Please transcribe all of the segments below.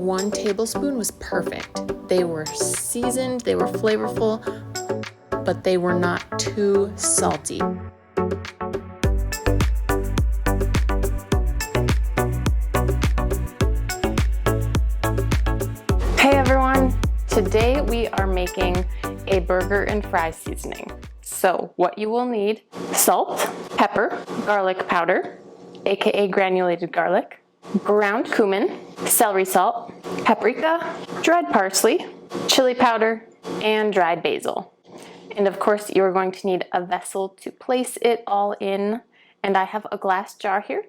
1 tablespoon was perfect. They were seasoned, they were flavorful, but they were not too salty. Hey everyone! Today we are making a burger and fries seasoning. So what you will need: salt, pepper, garlic powder, aka granulated garlic, ground cumin, celery salt, paprika, dried parsley, chili powder, and dried basil. And of course you're going to need a vessel to place it all in, and I have a glass jar here.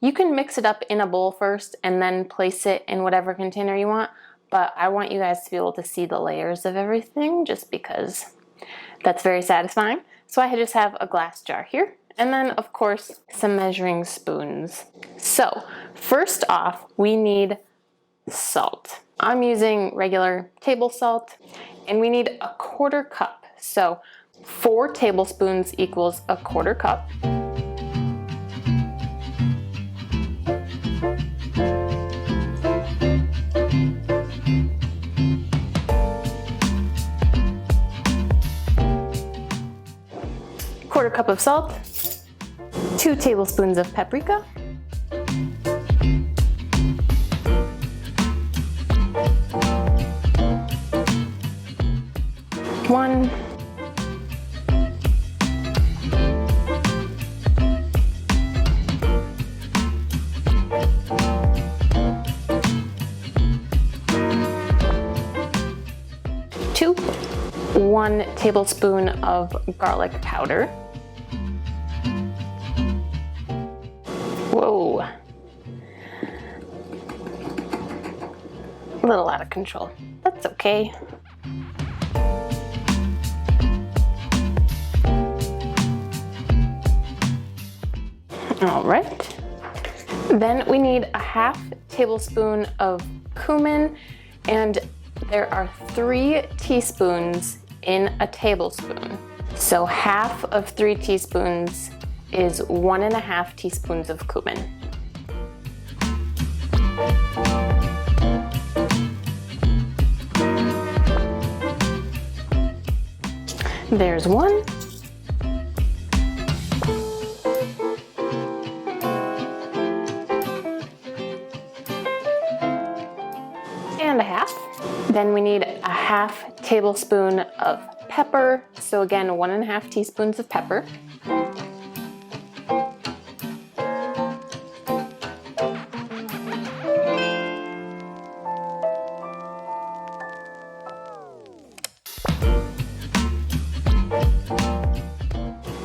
You can mix it up in a bowl first and then place it in whatever container you want, but I want you guys to be able to see the layers of everything just because that's very satisfying. So I just have a glass jar here, and then of course some measuring spoons. So first off, we need salt. I'm using regular table salt, and we need 1/4 cup. So 4 tablespoons equals 1/4 cup. Quarter cup of salt, 2 tablespoons of paprika, 1, two, 1 tablespoon of garlic powder. Whoa, a little out of control. That's okay. All right. Then we need a 1/2 tablespoon of cumin, and there are 3 teaspoons in a tablespoon. So 1/2 of 3 teaspoons is 1.5 teaspoons of cumin. There's 1. And a 1/2. Then we need a 1/2 tablespoon of pepper. So again, 1.5 teaspoons of pepper.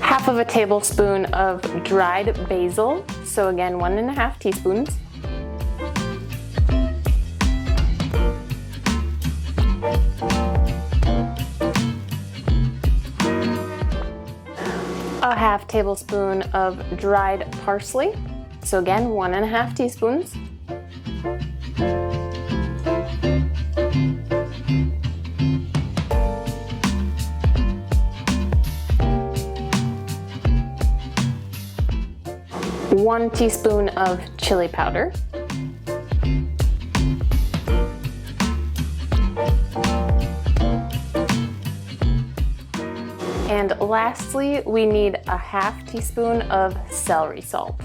Half of a tablespoon of dried basil. So again, 1.5 teaspoons. A 1/2 tablespoon of dried parsley. So again, 1.5 teaspoons. One teaspoon of chili powder. And lastly, we need a 1/2 teaspoon of celery salt.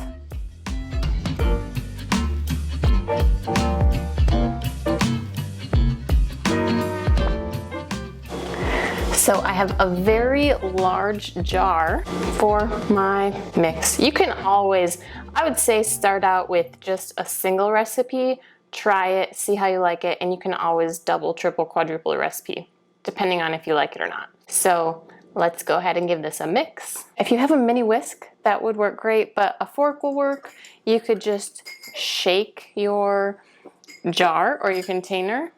So I have a very large jar for my mix. You can always, I would say, start out with just a single recipe, try it, see how you like it, and you can always double, triple, quadruple a recipe, depending on if you like it or not. So let's go ahead and give this a mix. If you have a mini whisk, that would work great, but a fork will work. You could just shake your jar or your container,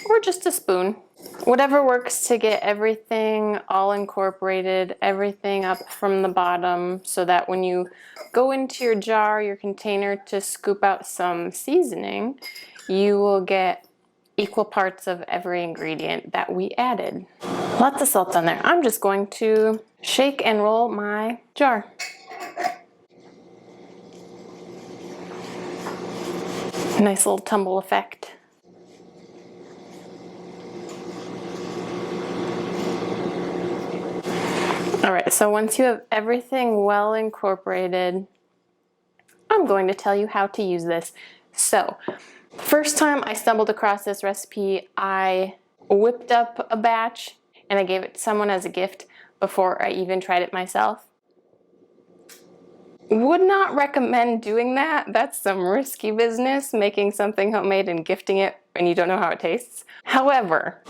or just a spoon. Whatever works to get everything all incorporated, everything up from the bottom, so that when you go into your jar, your container, to scoop out some seasoning, you will get equal parts of every ingredient that we added. Lots of salt on there. I'm just going to shake and roll my jar. Nice little tumble effect. All right, so once you have everything well incorporated, I'm going to tell you how to use this. So, first time I stumbled across this recipe, I whipped up a batch and I gave it to someone as a gift before I even tried it myself. Would not recommend doing that. That's some risky business, making something homemade and gifting it and you don't know how it tastes. However,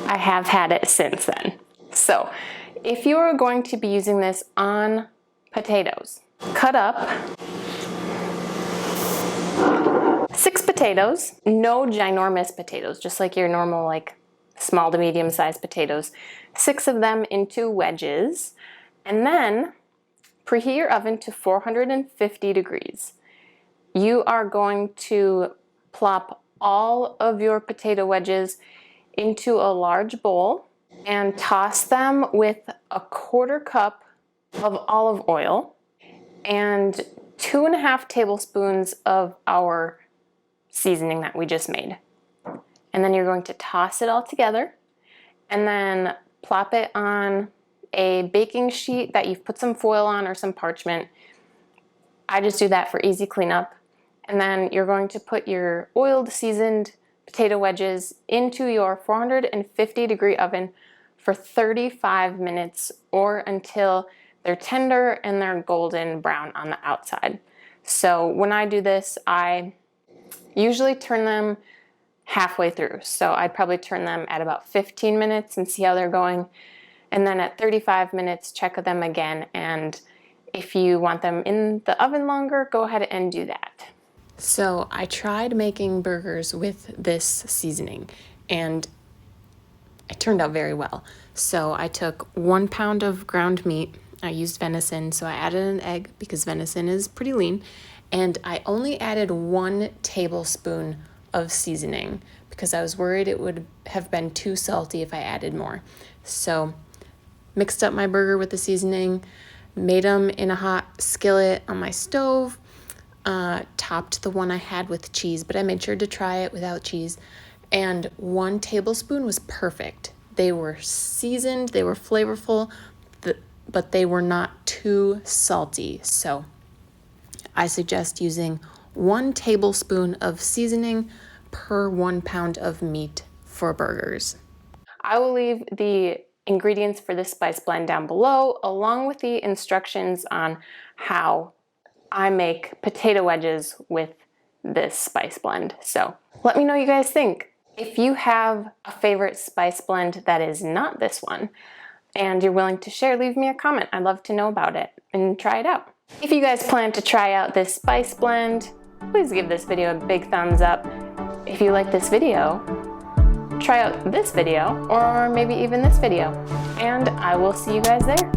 I have had it since then. So, if you are going to be using this on potatoes, cut up 6 potatoes, no ginormous potatoes, just like your normal like small to medium sized potatoes. 6 of them into wedges, and then preheat your oven to 450 degrees. You are going to plop all of your potato wedges into a large bowl and toss them with a 1/4 cup of olive oil and 2.5 tablespoons of our seasoning that we just made. And then you're going to toss it all together and then plop it on a baking sheet that you've put some foil on or some parchment. I just do that for easy cleanup. And then you're going to put your oiled, seasoned potato wedges into your 450 degree oven for 35 minutes or until they're tender and they're golden brown on the outside. So when I do this, I usually turn them halfway through. So I'd probably turn them at about 15 minutes and see how they're going. And then at 35 minutes, check them again. And if you want them in the oven longer, go ahead and do that. So I tried making burgers with this seasoning and it turned out very well. So I took 1 pound of ground meat. I used venison, so I added an egg because venison is pretty lean. And I only added 1 tablespoon of seasoning because I was worried it would have been too salty if I added more. So mixed up my burger with the seasoning, made them in a hot skillet on my stove, topped the one I had with cheese, but I made sure to try it without cheese. And 1 tablespoon was perfect. They were seasoned, they were flavorful, but they were not too salty. So I suggest using 1 tablespoon of seasoning per 1 pound of meat for burgers. I will leave the ingredients for this spice blend down below, along with the instructions on how I make potato wedges with this spice blend. So let me know what you guys think. If you have a favorite spice blend that is not this one, and you're willing to share, leave me a comment. I'd love to know about it and try it out. If you guys plan to try out this spice blend, please give this video a big thumbs up. If you like this video, try out this video or maybe even this video, and I will see you guys there.